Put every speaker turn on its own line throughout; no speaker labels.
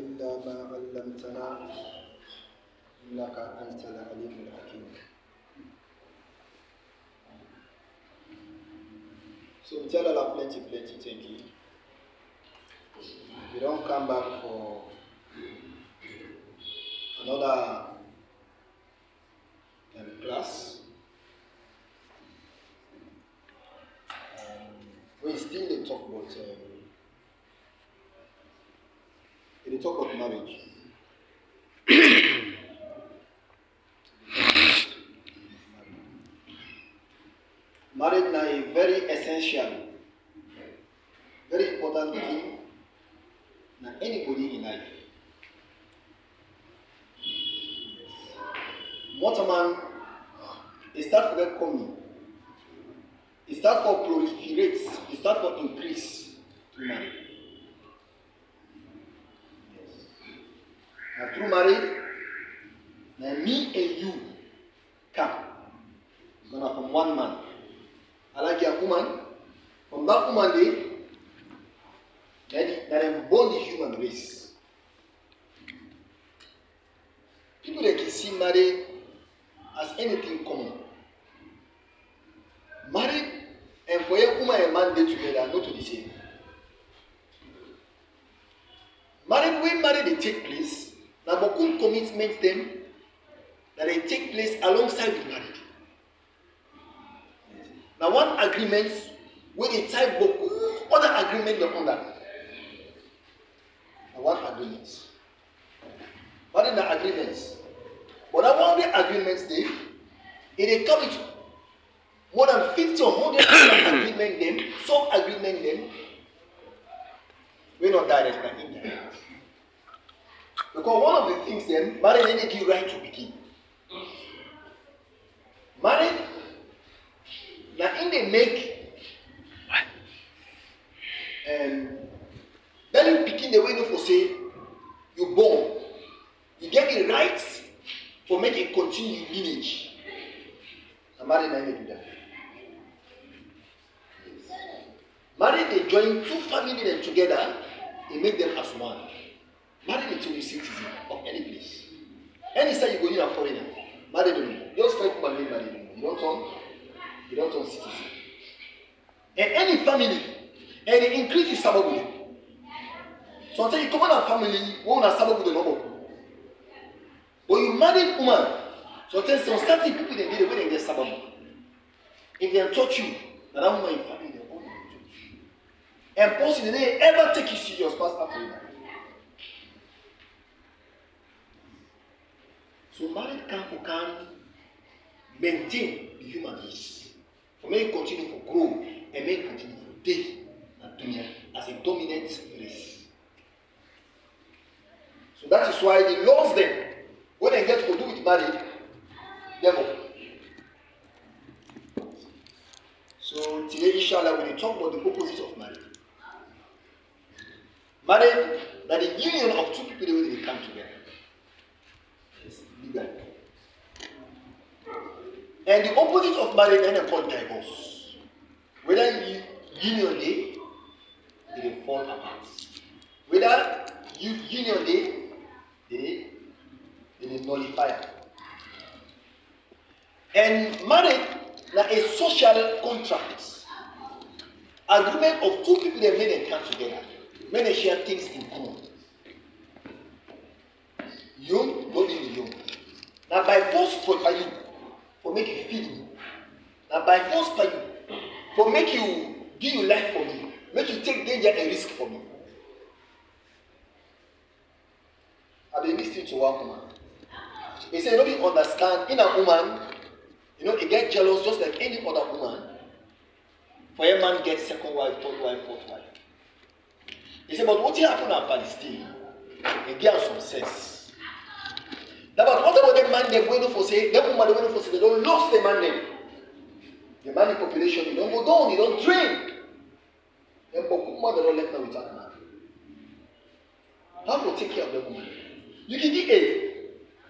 إلا ما علمتنا إنك أنت العليم الحكيم. So we tell Allah plenty, thank you. We don't come back for another class. We still talk about marriage. Marriage is a very essential, very important thing for anybody in life. What a man, it start for get coming. It start for proliferate. It start for increase through marriage. Yes. Now through marriage, now me and you come. It's gonna from one man. I like your woman. From that woman that have born the human race. People that can see marriage as anything common. Marriage and for a woman and man they together are not the same. Marriage when marriage they take place, now Bokun commitments them that they take place alongside the marriage. Now one agreement when they type Boku, other agreement they under. Now one agreement. What in the agreements? But that one of the agreements they come with more than 50 or more than agreement them, some agreement them, we're not direct and indirect. Because one of the things them, marriage they give right to begin. Marriage, now in they make then you begin the way no for say you born. You get the rights for making a continued lineage. And marriage they do that. Marriage they join two families together and make them as one. Marriage until you citizen of any place. Any side you go in a foreigner, married them. Just fight for married them. You don't turn citizen. And any family, and they increase your sababu. So until you come on a family, you won't have sababu the normal. But you married woman, so until some certain people they get away and get sababu. If they touch you, that woman in family they won't touch you. And possibly they ever take you serious past after that. So marriage can maintain the human race. For may it continue to grow and may it continue to stay as a dominant race. So that is why they love them. When they get to do with marriage, devil. So today, inshallah, we will talk about the opposite of marriage. Marriage, that the union of two people the way they come together. It's legal. And the opposite of marriage then they call divorce. Whether union day, they fall apart. Whether union day, they nullify. And marriage like a social contract. Agreement of two people that made and come together. When they share things in common. Young, not being young. Now by force for you, for make you feed me. Now by force for you, for make you give you life for me. Make you take danger and risk for me. I've been listening to one woman. He said, nobody understand in a woman, it get jealous just like any other woman. For a man gets second wife, third wife, fourth wife. He said, but what happened in Palestine? They get some sense. Now, but what about the man they waiting for say, the woman they waiting for say, they don't lose the man them. The man in population, they don't go down, they don't drain. Then Bokuma they don't left now without man. How to take care of the woman? You can get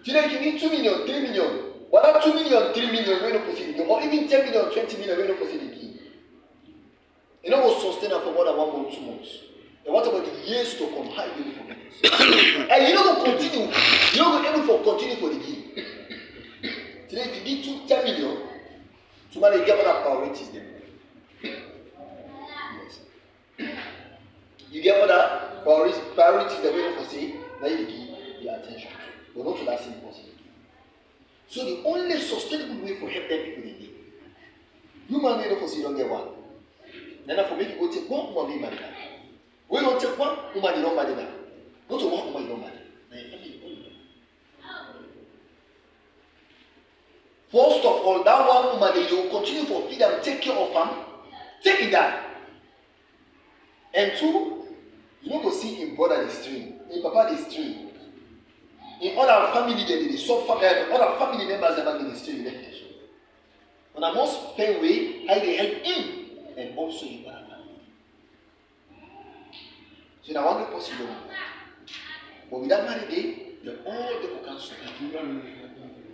today you need 2 million, 3 million. What are 2 million, 3 million, we're not possible. Or even 10 million, 20 million, we're not possible. You know what sustain her for more than 1 month, 2 months. And what about the years to come? How you forget it? you're not able to continue for the deal. Today, if you give 10 million, tomorrow you get other priorities then. Yes. You get other priorities that we don't foresee, that you give the attention to, but not to that same person. So the only sustainable way for help them people in need. Human being don't foresee you don't get one. Then for me to go take one human being marry that. We don't take one human being don't marry that. Not to one human being don't marry. First of all, that one woman you will continue to feed them, take care of them, take it down. And two, you don't go see in brother the stream, in papa the stream. In other family they suffer, other family members never get the stream. On a most fair way, I they help him and also in other family. So now one possible. But without marriage, they're all the cancer.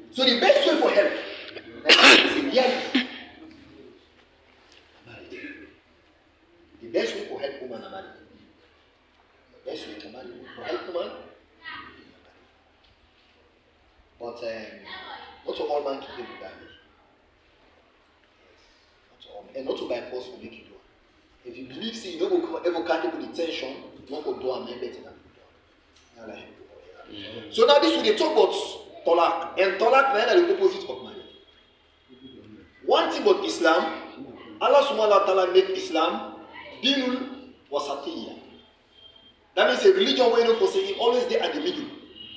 So the best way for help is in reality. The best way for help woman are married. The best way to marry for help woman. But not to all man keep them with damage. Not to all men. And not to by force will make you do it. If you believe say you don't go ever catch people intention, you don't go do a man better than you. So now this will they talk about talak. And talak is the opposite of marriage. One thing about Islam, Allah subhanahu wa ta'ala made Islam dinul wasatiyya. That means a religion where you know for say it always there at the middle.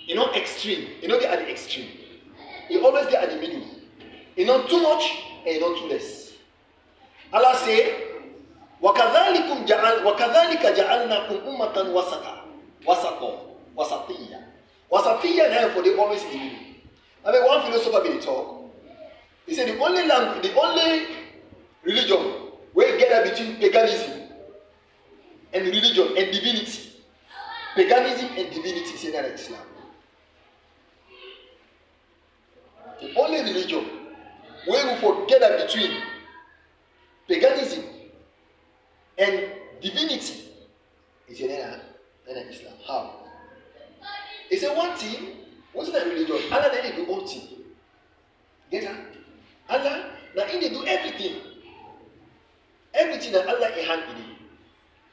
You know extreme. You know they are the extreme. It always there at the middle. You know too much and you know too less. Allah say, وَكَذَلِكَ جَعَلْنَاكُمْ أُمَّةً wasatiyya. Wasatiyya now for the always in the middle. I mean one philosopher made a talk. He said the only religion where get between paganism and religion and divinity. Paganism and divinity is in Islam. The only religion where we forget between paganism and divinity is in Islam. How? He said one thing, what's that religion? Allah then do all things. Get that? Allah, now he do everything. Everything that Allah in hand in it.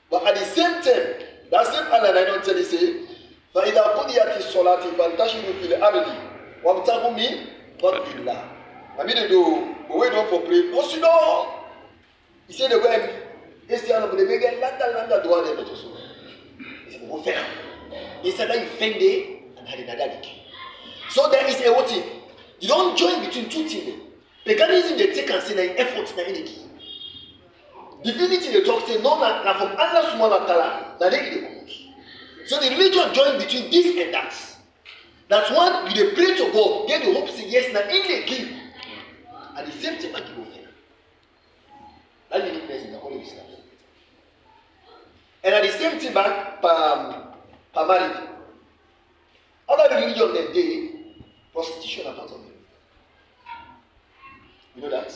But at the same time, that same Allah I don't tell you say, فَإِذَا قُضِيَتِ الصَّلَاةِ فَانْتَشِرُوا فِي الْأَرْضِ وَابْتَغُوا مِنْ فَضْلِ اللَّهِ. I mean they do, but we don't for pray. Oh, you know, he said the way, they say, I'm going to make a landa do it. He said, oh, fair. He said that you fend it and had another dick. So there is a what thing. You don't join between two things. Paganism they take and say that efforts na in key. Divinity they talk say no na from Allah subhanahu wa ta'ala that they come. So the religion join between this and that. That's one you they pray to God, get the hope say yes na in the kill. At the same time I give offering. That uniqueness in the whole Islam. And at the same time back per marriage. Other religion that day prostitution are part of it. You know that?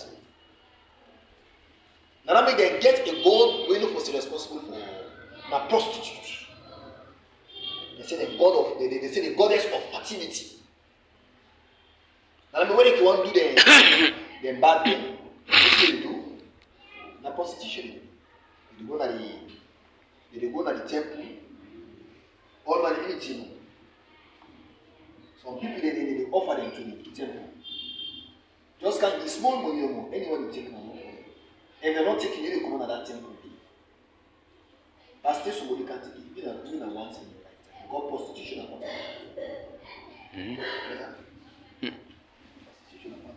Now that they get a God who is responsible for my prostitutes. They say the God of they say the goddess of fertility. Now when they want to do the bad thing, what do they do? Now prostitution. They go to the temple, all man anything. Some people they offer them to the temple. Just can't be small money or more. Anyone will take money. And they're not taking any command at that temple. Pastor somebody can't take it. Even doing a once in your lifetime. God prostitution and what? Prostitution and what?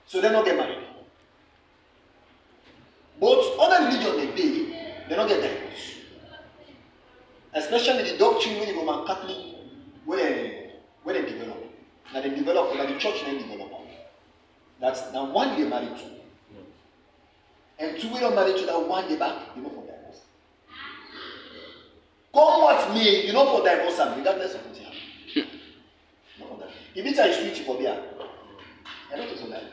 So they don't get married. But other religion they don't get divorced. Especially the doctrine when you go Catholic, when they develop. Now they develop, like the church they develop. That's now one they married to. And two we don't marry to that one day back, you know for divorce. Come what me, you know for divorce and regardless of what you have. No for that. If it's a sweet for beer, I don't know for life.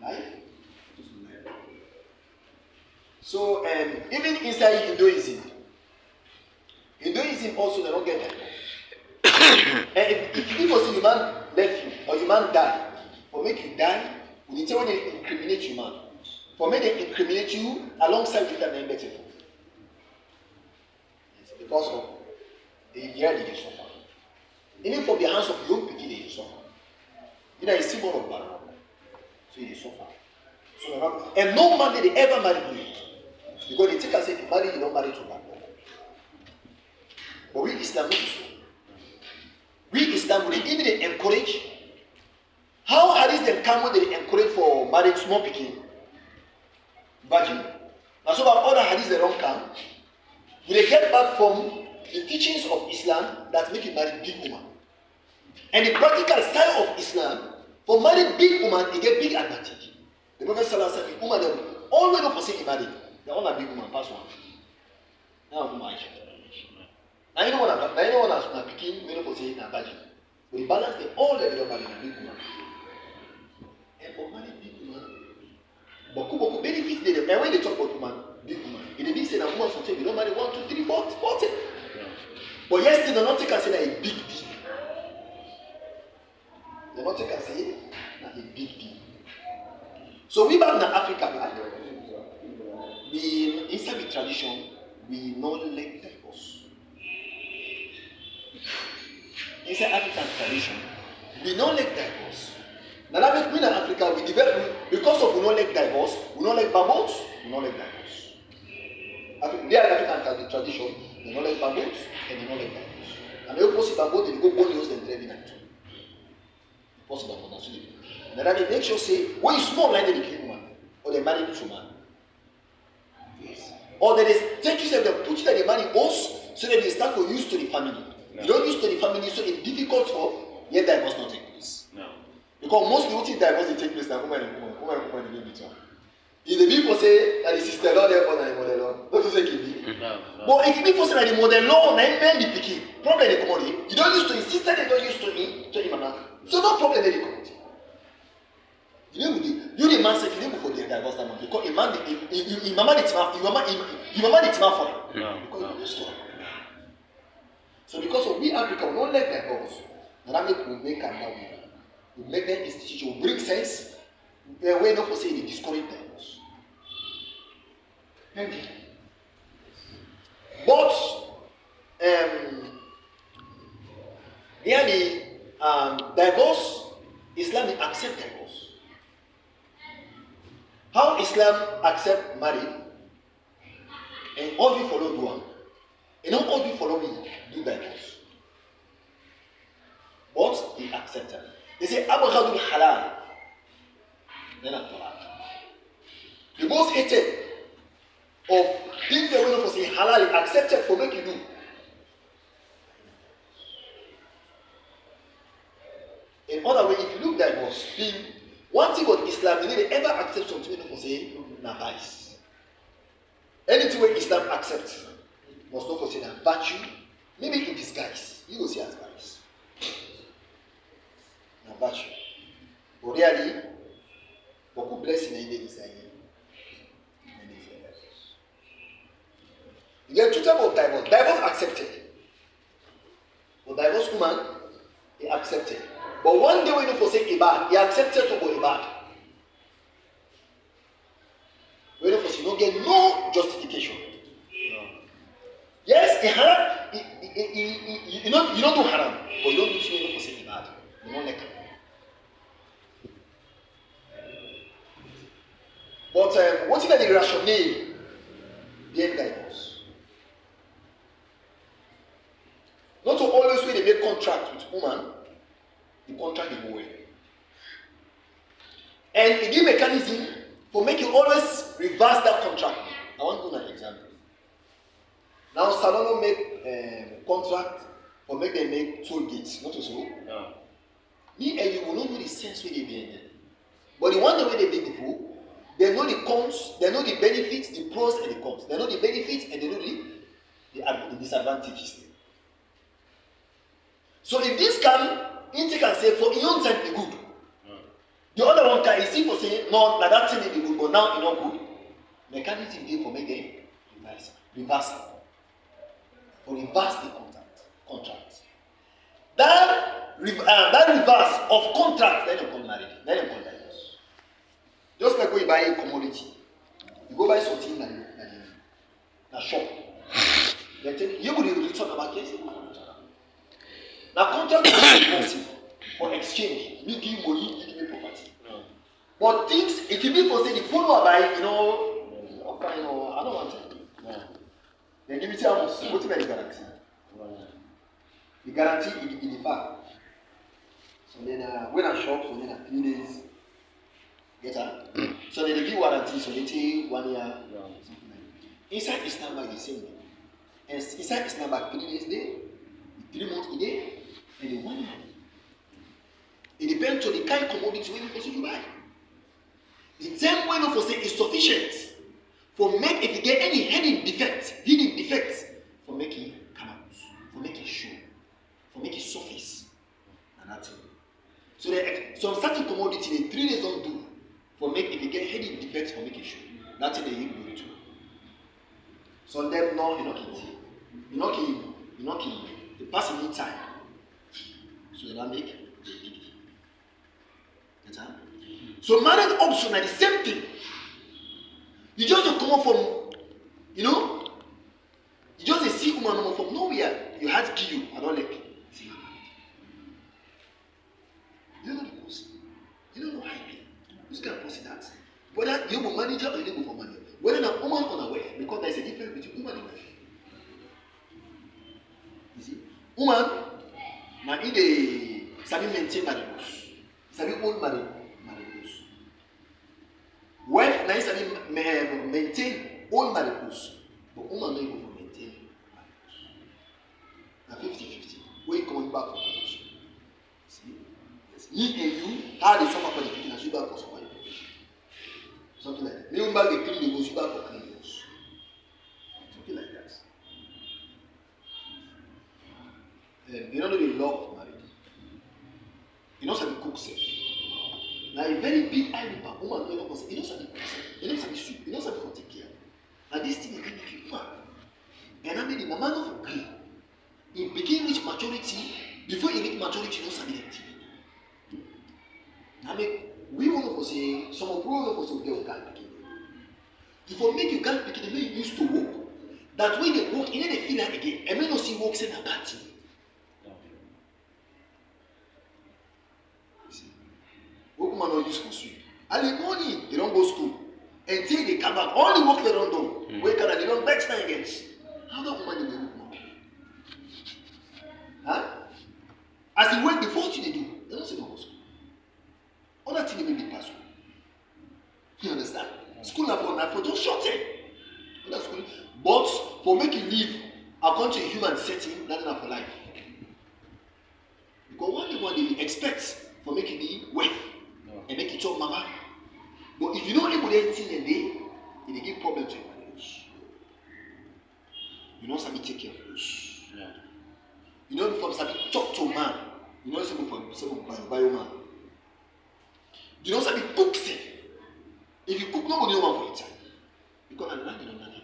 Life? So even inside Hinduism also they don't get divorce. And if people say you man left you or you man die, for make you die, we need to when they incriminate you man. For me they incriminate you alongside with an better. It's because of the year they suffer. Even from the hands of young people they suffer. You know, it's symbol of bad. So they suffer. So and no man they ever marry you. Because they take us if you marry, you don't marry to bad. But we Islam do so. We Islam we even they encourage. How hadith them come when they encourage for marriage small picking? Virgin. And so about other hadiths they don't come. We they get back from the teachings of Islam that make you marry big woman. And the practical side of Islam, for marrying big woman, you get big advantage. The Prophet Sallallahu Alaihi Wasallam, woman them always don't forsake married. They all are big woman, pass one. Now woman Aisha. Now you know what I'm picking, we don't forsake na virgin. But the balance they all they don't marry na big woman. And for marrying big woman, boku benefits they them. And when they talk about woman, big woman, it means say na woman something we don't marry 1, 2, 3, 4, 40. But yes, they don't take us say na a big deal. They don't take us say na a big deal. So we back in Africa, we inside the tradition, we not like divorce. Inside African tradition, we don't like divorce. Now that means we in Africa, we develop because of we don't like divorce, we don't like baboons, we don't like divorce. They are African tradition, they don't like baboons and they don't like divorce. And they opposite baboons, they go bonios and driving at two. Possible for that. Now that they make sure say, when you small like they kill woman, or they marry to man. Yes. Or they take you say they put you that they marry us so that they start to use to the family. No. You don't use to the family, so it's difficult for yet divorce not take place. No. Because most people think divorce they take place now, woman and woman in between. If the people say that the sister law therefore and the mother law, don't you say kill no. But if people say that the mother law and men the picky, problem they come on you don't use to his sister, they don't use to him and so no problem they come on. You the man say you didn't go for the divorce that man because mama the timah for him. No. Because you used to. So because of we Africa, we don't let divorce. And that make them now we make them institution, we bring sense. We're not for saying they discourage divorce. Thank you. But divorce, Islam accept divorce. How Islam accept marriage and all we follow do one. And not all we follow we do divorce. But they accept it. They say Abghadul halal. Then after that. The most hated of things that we know for say halal is accepted for make you do. In other way, if you look divorce, one thing about Islam, they never ever accept something we know for say na vice. Anything where Islam accepts must not for say na virtue, maybe in disguise. You will see as vice. Na virtue. But really, beaucoup blessing in the design. You get two types of divorce. Divorce accepted. But divorce woman, he accepted. But one day when you forsake ibad, he accepted to go ibad. When you forsake, you don't get no justification. No. Yes, haram. You don't do haram, but you don't do so when you forsake ibad. You don't like it. But what is the rationale behind divorce? Not to always when they make contract with woman, the contract will go away. And it give mechanism for making always reverse that contract. I want to give an example. Now Salon make contract for make them make toll gates, not so. No. Me and you will not know the sense where they behind them. But the one way they make before, they know the cons, they know the benefits, the pros and the cons. They know the benefits and they know the disadvantages. So if this Inti can say for your own time be good. The other one can see for saying no, that thing may be good, but now it's not good. mechanism dey for make dem reversal or reverse the contract. That reverse of contract, let them come married, let them come divorce. Just like when you buy a commodity, you go buy something na shop. Then you go dey return about case. Now contract is important for exchange. Me give money, you give me property. But things it can be for say the follower buy, okay, I don't want it. Then give me how much? What is the guarantee? The guarantee is the fact. So then when I shop, so then 3 days. Get that? So then they give warranty, so they take 1 year. Something like that. Inside Islam like the same thing. And inside Islam like 3 days day, 3 months a day, and the 1 year. It depends on the kind of commodity when you buy. The term when you say is sufficient for make if you get any hidden defects for making come out, for making show, for making surface, and that's it. So there some certain commodity the 3 days don't do for make if you get hidden defects for making show. That's it they you do it. So them no, you're not kidding. The person need time. So they don't make it. Get that? So marriage option are the same thing. You just don't come up from, you just see woman from nowhere. You had to kill you. I don't like it. You don't know the person. You don't know how it is. Who's going to post that? Whether you have a manager or you don't go for money. Whether a woman or a wife. Because there is a difference between woman and wife. You see? Woman, now in the sabi maintain marriage. Sabi own marriage. Wife nice and maintain all marriages, but woman no go for maintain marriage. Na 50-50. When you coming back from marriage. See? Yes. Me and you, how they suffer for the picking and you back for somebody. Something like that. Me back the clean the goes, you back for clean the goes. Something like that. You don't know the law of marriage. You know how to cook self. Now a very big animal, woman no know you know something, you know something soup, you know something for take care. And this thing is very big man. And I mean the mama no agree. He begin reach maturity, before he reach maturity, you know something. I mean, we want to say, some of we want to say they can't begin. If you make you can't begin, the way you used to walk, that when they walk, you know they feel like again, and when you see walk, say a bad thing. Woman not use for sweep. And the morning they don't go school until they come back. All the work they don't do. Wake up and they don't back time again. How that woman they work now? Huh? As they work, the first thing they do, they don't say no go school. Other thing they make the pass. You understand? School na for just short term. Other school, but for make you live according to a human setting, that's not for life. Because one day expect for make you be wealth. And make it talk mama. But if you don't able to anything a day, it will give problem to your marriage. You know something take care of those. Yeah. You know from something talk to a man. You know something from bio man. You know something cook say. If you cook, nobody know one for your time. Because I'm not doing nothing.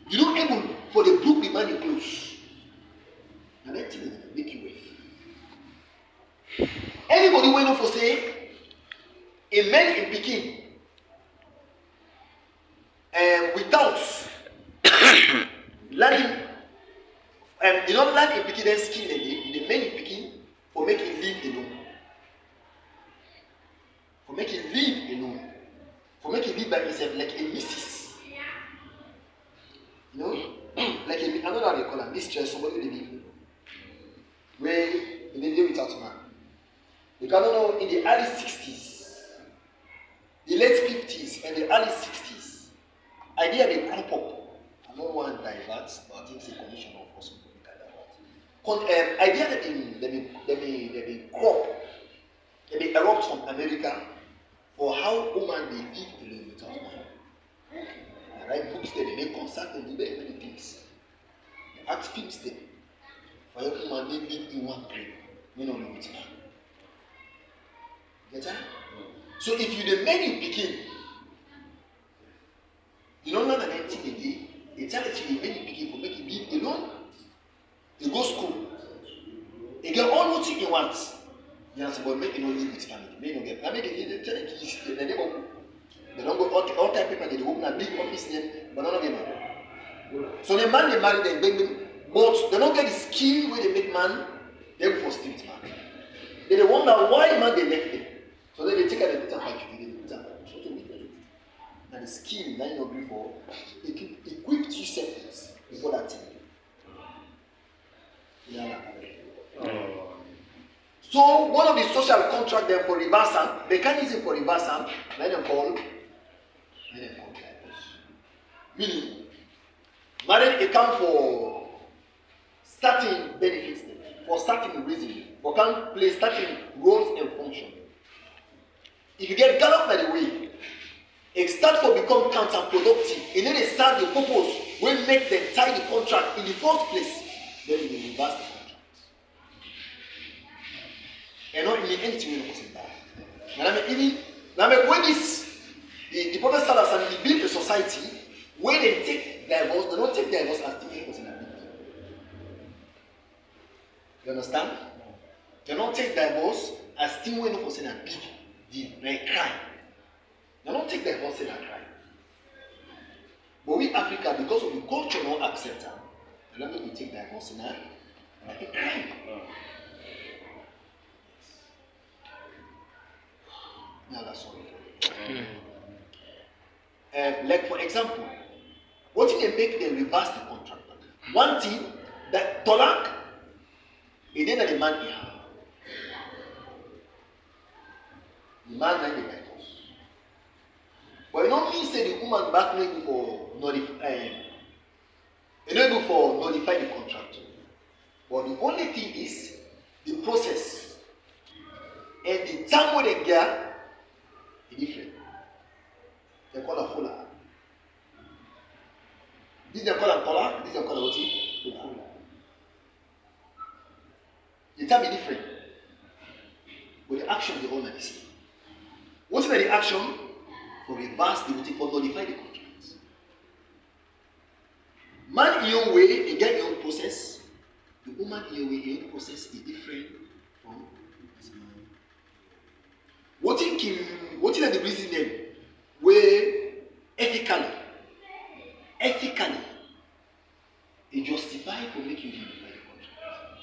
You don't able for the book the man in clothes. And that thing will make you wait. Anybody wait for say a man in Peking without learning you don't learn in Peking then skill the man in Peking for making live alone. For making live alone. For making live by himself like a missus. You know? Like I don't know how they call her, mistress, somebody they live alone. Where they live without man. You cannot know in the early 60s, the late 50s, and the early 60s, idea they crop up. I don't want to divert, but I think it's a condition of also divert. Idea that they crop, they erupt from America for how women they live alone without man. They write books there, they make concerts, they do many things. They act films there. For a woman, they live in one grave, we don't know with man. Get that? So if you the men in Peking, You don't learn an empty day. They tell it to you, make it begin for make it live alone. You go school. You get all what you want. You have to go make it no live with family. Make no get. I make it tell it to they don't go all type people they open a big office name, but none of them are. So the man they marry them, bring them, but they don't get the skill where they make man, they go for street man. They wonder why man they left them. So then they take out the put factory, they put and the skill that you know before, equipped you seconds before that thing. Yeah. So one of the social contract there for reversal, mechanism for reversal, let them call divorce. Meaning, marriage account for certain benefits, for certain reasons, for can play certain roles and functions. If you get galloped by the way, it start to become counterproductive, and then they serve the purpose will make them tie the contract in the first place, then you will reverse the contract. And not in anything we don't that. And I mean, when this, the Prophet Sallallahu he built a society where they take divorce, they don't take divorce as the person that big. You understand? They don't take divorce as thing when for saying a big deal, like crime. They don't take divorce as a crime. But we Africa, because of the culture not accept them, let me take divorce as a crime. Now that's all. Like for example, what if they make them reverse the contract? One thing that Tolak, it didn't the man here. The man like the divorce. But it don't mean say the woman back maybe for notify the contract. But the only thing is the process and the time when they get is different. They call a fuller. This they call a collar, this they call a what? The time is different. But the action is all the same. What's the action? For reverse the routine, for nullify the contract. Man in your way, you get your own process. The woman in your way, your own process is different from this man. What is the reason then? Where ethically, it justified for making you nullify the contract.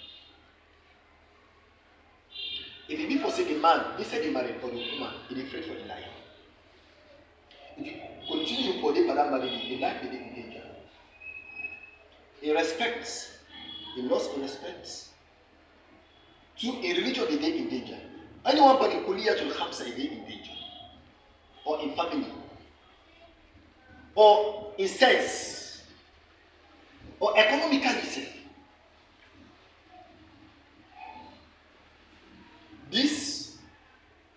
If you before say the man, they said the married for the woman, it is afraid for the life. If you continue for the madam married, the life will be in danger. In respect, in loss of respect, to a religion they are in danger. Anyone but the Kuliya to Hamsa they are in danger. Or in family. Or in sense. Or economically. This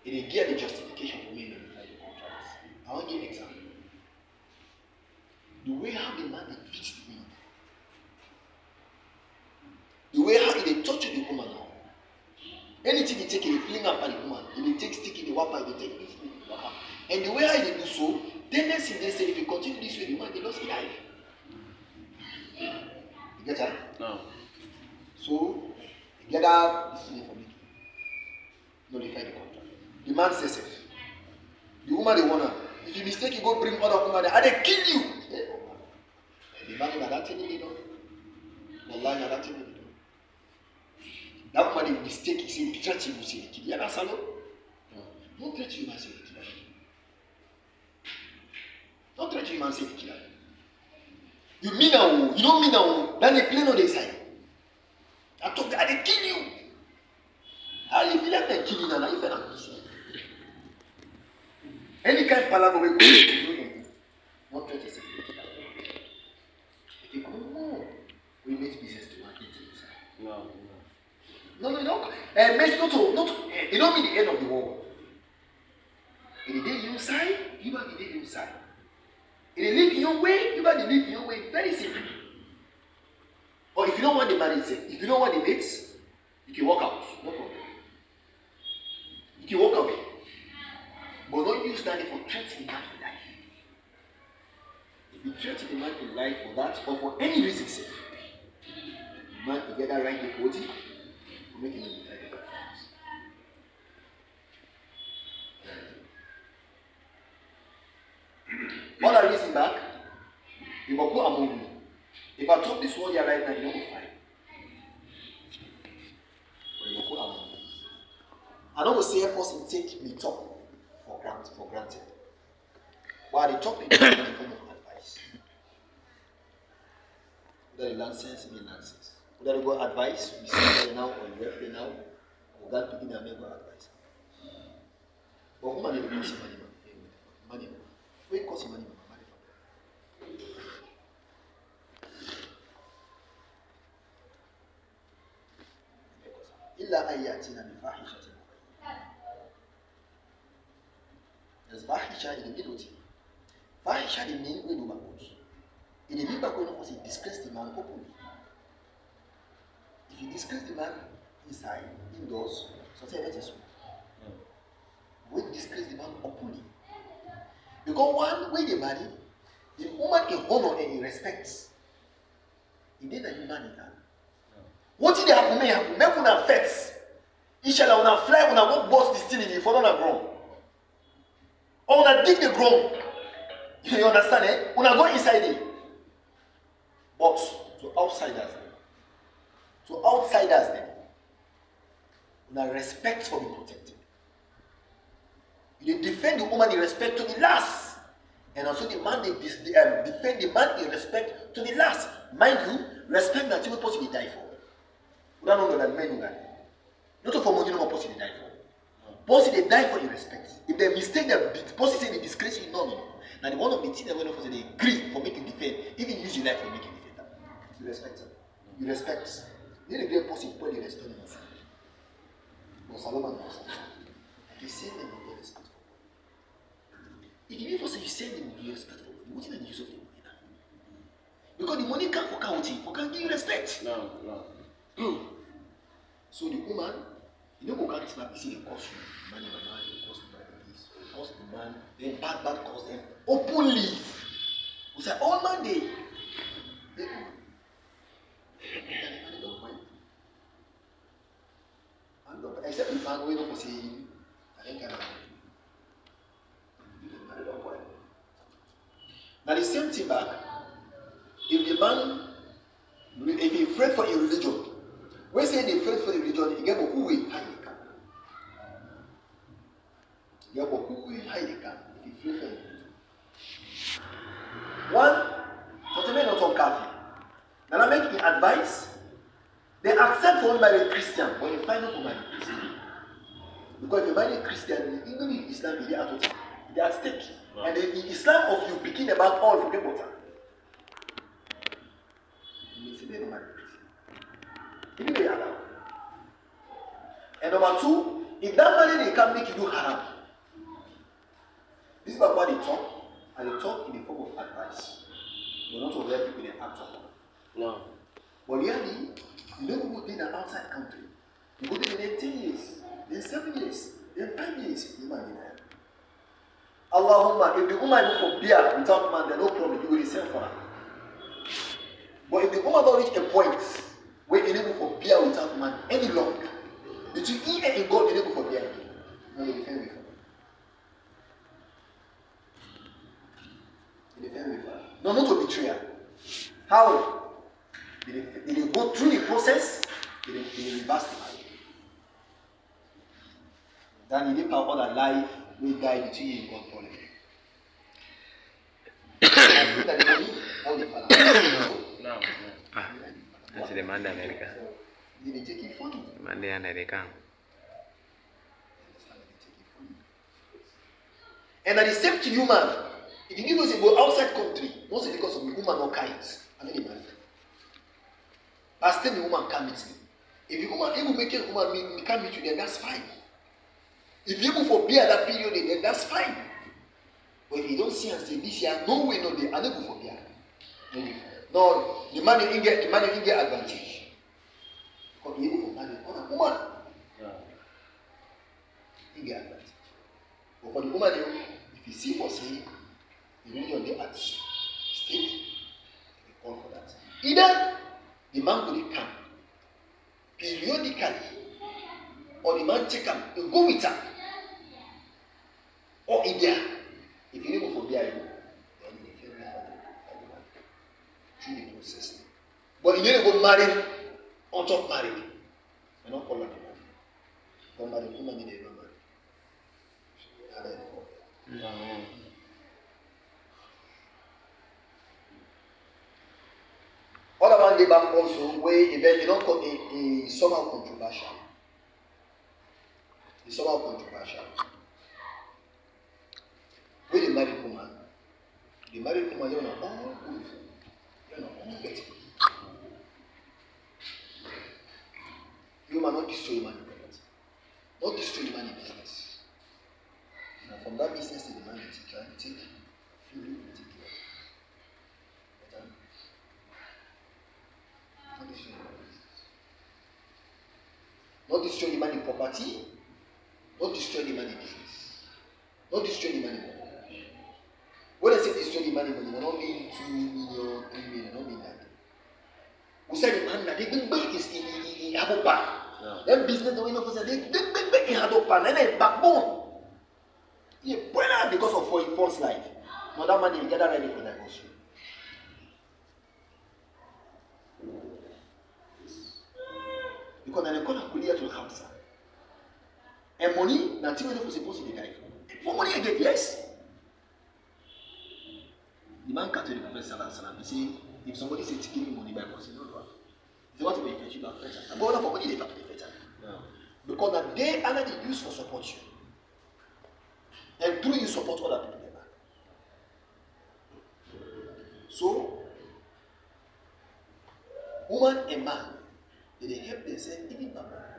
is the justification for me to nullify the contracts. I want to give an example. The way how the man beats the woman. The way how they torture the woman now. Anything they take, they fling up at the woman. They take stick in the wapper, they take this, the wapper. And the way how they do so, tendency they say if you continue this way, the woman they lost their life. You get that? No. So, you get out this thing for me. Nullify the contract. The man says it. The woman they wanna. If you mistake, you go bring other woman there, and they kill you. The man is not telling you, Wallahi, not telling you. That woman is mistake. He said, "Threat you, say kill you." That's all. Don't threat you, man. Say kill you. Don't threat you, man. Say kill you. You mean now? You don't mean now? Then they play on the side. I talk. They kill you. How you feel like they kill you now? You feel like any kind of palaver we do, not try to say if you come more, we make business to market inside. No, don't. It don't mean the end of the world. In the day you inside, you might be the inside. In the live in your way, you might live in your way. Very simple. Or if you don't want the marriage, if you don't want the mates, you can walk out. No problem. You can walk away. But don't use that for threats in your life. If you threaten the man in life for that, or for any reason, say, the man together right the body, for making him defend the all that reason back, you will go among me. If I talk this word here right now, you don't go find. But you will go among me. I don't go say a person take me talk for granted. While they talk, they talk in the form of advice. Whether you learn sense, you learn sense. Whether you go advice, you see there now, or you left there now, or God put in a member advice. But who money cost money? Money. Where cost money? إلا أن يأتينا بفاحشة. There's fahisha in the middle team. Fahisha the mean we do backwards. In the middle backwards, you disgrace the man openly. If you disgrace the man inside, indoors, so say that is we disgrace the man openly. Because one way they marry, the woman can honor and he respects. He did that man in that. What did they happen? Make una fets. Inshallah, una fly, una go boss the stealing if you don't ground. Or una dig the ground. You understand, eh? Una go inside it. But to outsiders, una respect for be protected. You defend the woman in respect to the last. And also the man they defend the man in respect to the last. Mind you, respect that you will possibly die for. We don't know that men will die. Not for money, no possibly die for. Possibly they die for your respect. If they mistake them, possibly say they disgrace you, no. Now the one of the things that when they agree for making defend, even use your life for making defend them. You respect them. You respect. Then the great person put the respect in us. But Solomon was they send them with their respect for God. If you say you send them with your respect for God, you wouldn't use of the money now. Because the money can't for counting, for can't give you respect. No. So the woman, you know, can't snap, you see the cost you, money, it cost the man this, it cost the man, then bad cost them openly. We say, all man they don't mind. Except if I'm waiting for saying, I think I don't mind. Now the same thing back, if the man, if he afraid for a religion, when say they afraid for the religion, he get who will hide the camp. He get who will hide the camp if he afraid for a religion. One, for the men not on coffee. Now I make the advice. They accept for marry a Christian, but they find out for marry a Christian. Because if you marry a Christian, even in Islam, they are at stake. Wow. And the Islam of you picking about all for people. And number two, if that money they can make you do haram. This is about what they talk, and they talk in the form of advice. But not of people in act of. No. But really, you don't go in an outside country. You go there in 10 years, then 7 years, then 5 years, you might be there. Allahumma, if the woman go for beer without man, then no problem, you will send for her. But if the woman don't reach a point where you enable for beer without man any longer, between he and God enable for beer again, no, you defend with her. You defend with her. No, not to betray her. How? They go through the process, they reverse the life. Then you live out all that life will die between you and God problem.
No. That's the man in America.
Did they take it for you?
The man in America.
And at the same to you, man, if you give us a go outside country, mostly because of the woman or kinds, I mean, man. But still the woman can't meet me. If the woman even make a woman me can't meet you, then that's fine. If you go for beer that period, then that's fine. But if you don't see and say this year, no way, no day, I don't go for beer. No, the man you get advantage. Because you go for marriage on a woman. You get advantage. But for the woman, if you see for say, the religion they at They call for that. Either the man will come periodically, or the man take him, you go with her. Or India. If you go for beer, you go. Then you feel through the process. But you need to go married on top married. And not call it don't marry, woman need to marry. Other one day back also, where event don't call a somehow controversial. It's somehow controversial. When the married woman, you're not all good. You're not all getting. You might not destroy your money, not destroy your money business. And from that business to the money, you can take few people to take care. Not destroy the money property, not destroy the money business, not destroy the money. When I say destroy the money, we not mean 2 million, 3 million, not mean that. We say the man that they big is in Habopa. Then business the way no say they big in Habopa, and then backbone. Yeah, because of for false life. No, that man they gather ready for that also. Because then they call a clear to the house. And money, nothing was supposed to be guy. For money again, yes. The man can't tell the professor and say, if somebody says give me money by force, you know what? They want to be effective by better. But for money, they have to be better. Because that they are not used for support you. And through you support other people. So, woman and man, they help themselves even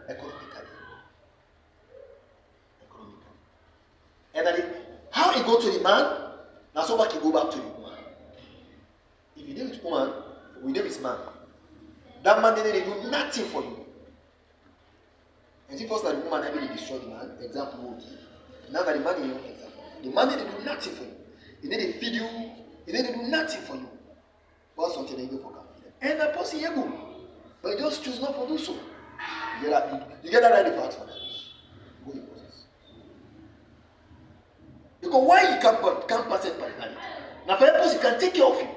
economically. And then how it go to the man, now somebody can go back to the woman. If you deal with woman, we deal with man. That man they do nothing for you. And if first that the woman having to destroy the man, example will give. Now that the man is your example. The man they do nothing for you. He need to feed you, he need to do nothing for you. But something they go for confidence. And that person here go. But you just choose not to do so. You get that ready for that. Go in process. Because why you can't pass it personality? Now for that person can take care of you.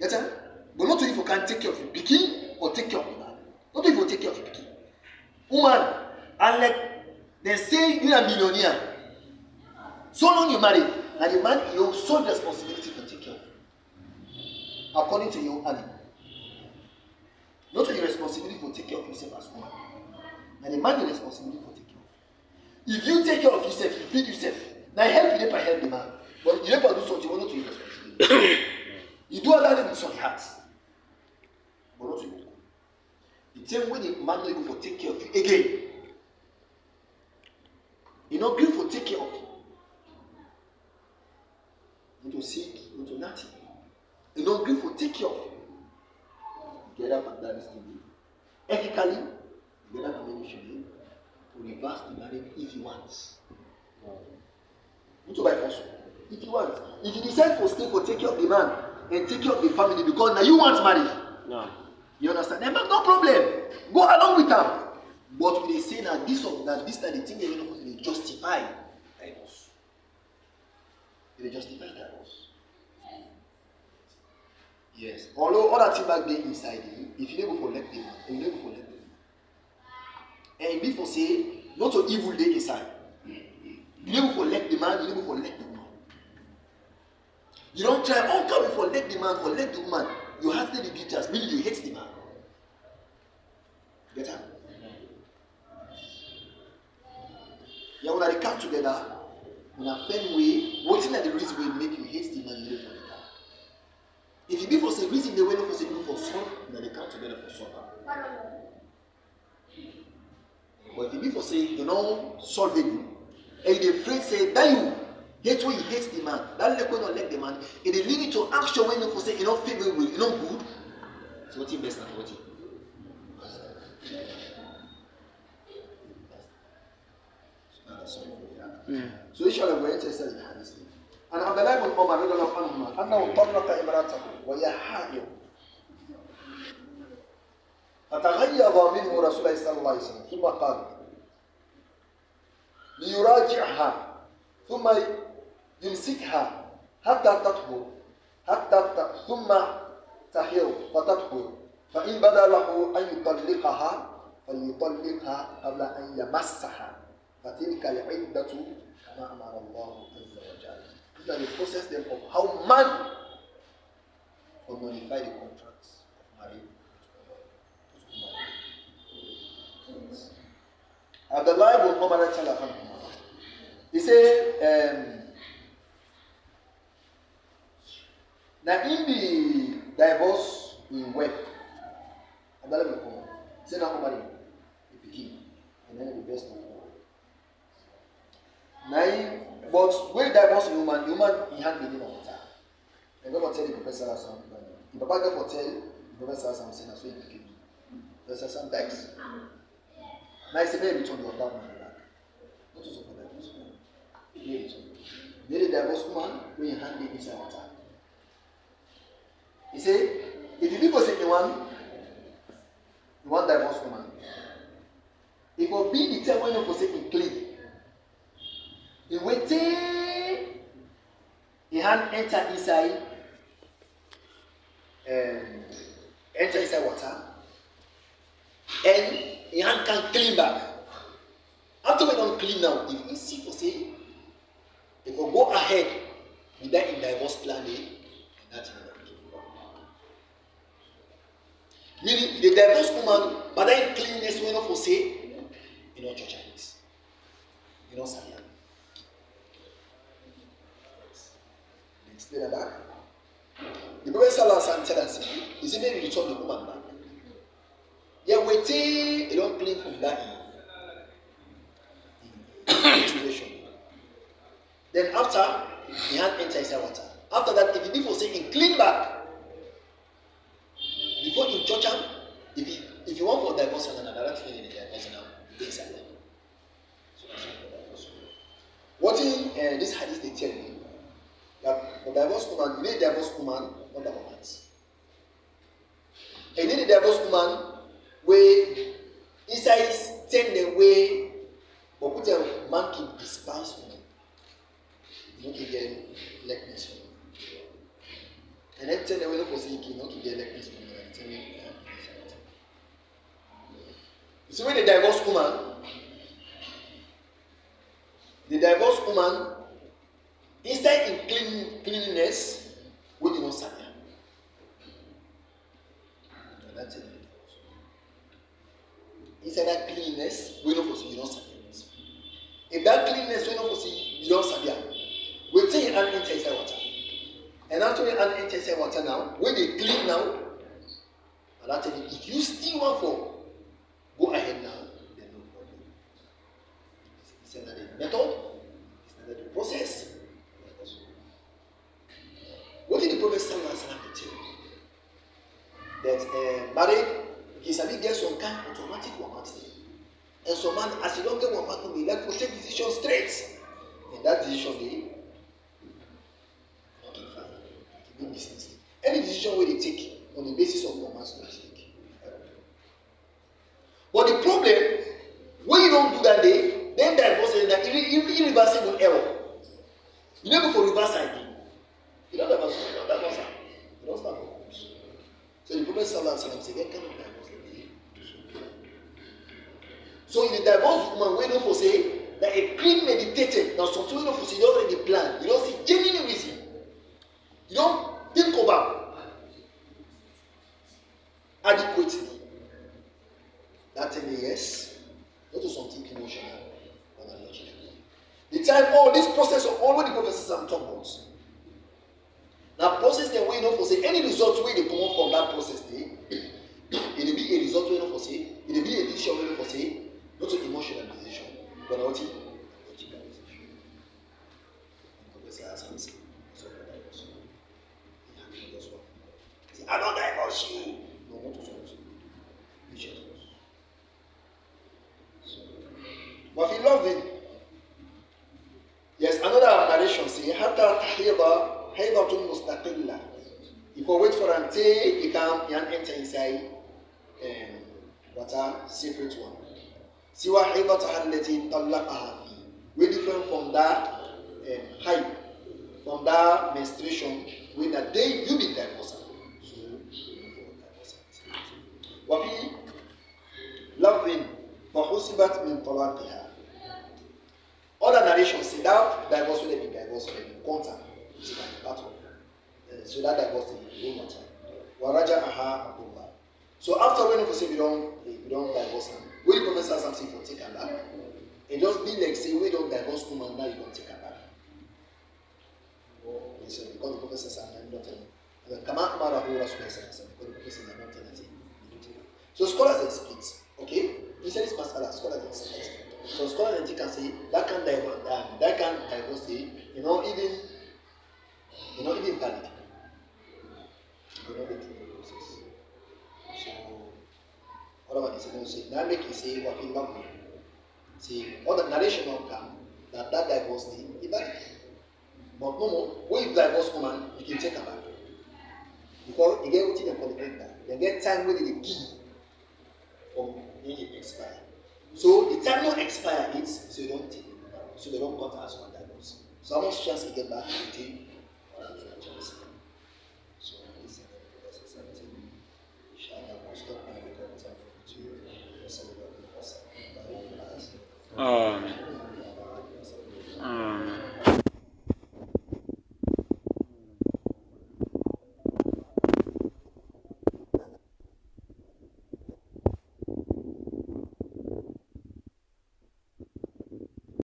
Get it? But not if you can take care of your pikin or take care of the man. Not if you take care of your pikin. Woman, unlike they say you are a millionaire. So long you marry, and the man your sole responsibility to take care of you. According to your earning. Not your responsibility to take care of yourself as woman. And the man your responsibility to take care of you. If you take care of yourself, you feed yourself. Now help you never help the man. But you never do something, not to your responsibility. You do other things with some heart. But not to you. The same way the man not able to take care of you again. You not good for take care of you. Not to sick, not to nothing. You not good for take care of you. Get up and that is to be. Ethically, get up and then you should be to reverse the marriage if you want. Not to by force. If you want. If you decide for stay for take care of the man and take care of the family because now you want marriage. No. You understand? Then no problem. Go along with them. But they say that this time the thing they justify divorce. They justify divorce. Yes. Although other things back there inside you, if you never collect them, you never collect them. And before say, not so evil day inside. You never collect the man, you never collect the woman. You don't try, come and collect the man, collect the woman. You have to be just, meaning you hate the man. Get up? Yeah, when they come together, in a fair way, what's the reason will make you hate the man you live for the man? If you be for some reason, they will not for some for solve, then they come together for solve. But if you be for say, you know, solving you, and the friend say, that you hate when you hate the man, that let not let the man, and they lead you to action when you for say, you know, feel good, you know, good. So what's your best and what you? So each other were interested in this thing. And Abdullah ibn Umar radiyallahu anhuma annahu طلق امرأته وهي حائض فتغيظ منه رسول الله صلى الله عليه وسلم ثم قال ليراجعها ثم يمسكها حتى تطهر ثم تحيض فتطهر فإن بدا له أن يطلقها فليطلقها قبل أن يمسها فتلك العدة كما أمر الله عز وجل. These are the process then of how man will modify the contracts of marriage. Abdullah ibn Umar he said, now in the divorce in wife, Abdullah ibn Umar say now Umar the pikin and then the best of all. Now, but when divorce in woman, the woman he hand the name of water. And God will tell the professor something. The Papa God will tell the professor something as well in the kingdom. There's some text. Now it's a very return to that man. Not to support that person. The divorce woman when you hand it inside water. He say, if you people say you want divorce woman, it will be the time when you say it clean. He wait till the hand enter inside water, and the hand can clean back. After we don't clean now, if you see for say, if we go ahead with that in divorce planning, that's meaning the divorce woman, but then cleanness we not for say, you know, church hands, you know, Sadia. Explain that. The Prophet Sallallahu Alaihi Wasallam said, "Is it maybe return the woman back? Yeah, waiting, you don't clean from that situation. Then after the hand enter inside water. After that, if you people say in clean back, before in church, if you want for divorce and another thing in the divorce now, inside there. So that's what in this hadith they tell me that for divorce woman, you need a divorce woman, not the woman. And you need a divorce woman where inside stand the way, but put a man can despise woman. You don't get likeness. And then tell the way for saying you don't get likeness. You see when the divorced woman, inside in cleanliness, we do not stand there. That's it. Inside that cleanliness, we don't foresee you don't stand there. If that cleanliness we don't foresee you don't stand there, we take an enter inside water. And after we enter inside water now, when they clean now, and I tell you, if you still want for go ahead now, then no problem. It's another method, it's another process. What did the Prophet Sallallahu Alaihi Wasallam tell you? That marriage, he gets some kind of automatic one. And so man, as you don't get one man, they like to take decision straight. And that decision they not in business. Any decision where they take on the basis of one man's mistake. But the problem, when you don't do that day, then divorce is an irreversible error. You never for reverse again. You don't divorce, you don't divorce. You don't stand for good. So the Prophet Sallallahu Alaihi Wasallam said, "Get kind of divorce." So in the divorce woman, we don't for say that a premeditated, now something we don't for say, you already planned. You don't see genuine reason. You don't think about adequately. That 10 years, not to something emotional or logical. The time, all this process of all what the professors I'm talking about. Now, process the way not for say any result where they come up from that process, it will be a result where not for say, it will be a decision where not for say, not an emotional decision, but not a logical decision. The professor has something. So I don't divorce you. No, not to something. But if you love him, yes, another narration saying, "Hatta Because wait for until you can enter inside water separate one. Siwa haidataha allati talaqaha fi. We different from that height, from that menstruation with the day you be divorced. So وفي لفظ فحسبت من طلاقها. Other narrations say that divorce will be divorce will be contact. Part of so that divorce will be matter. وَرَجَعَهَا Abdullah. So after when we say we don't divorce them, we the Prophet says something for take her back. It just be like say we don't divorce woman now you don't take her back. So because the Prophet says I'm not telling. Kama amarahu Rasulullah sallallahu because the Prophet says I'm not telling. So scholars they split. Okay? He said this masala, scholars they split. So scholars can say that can divorce the even valid. The process. So what about this? So now make you say what in love. See all the narration will come that divorce the valid. But no more, when you divorce woman, you can take her back. Because you get what they call that. They get time where they key from when it expire. So the time not expire it, so you don't take it. So they don't count as one divorce. So how much chance you get back to take? So this is something. Inshallah, we'll stop now because we have to.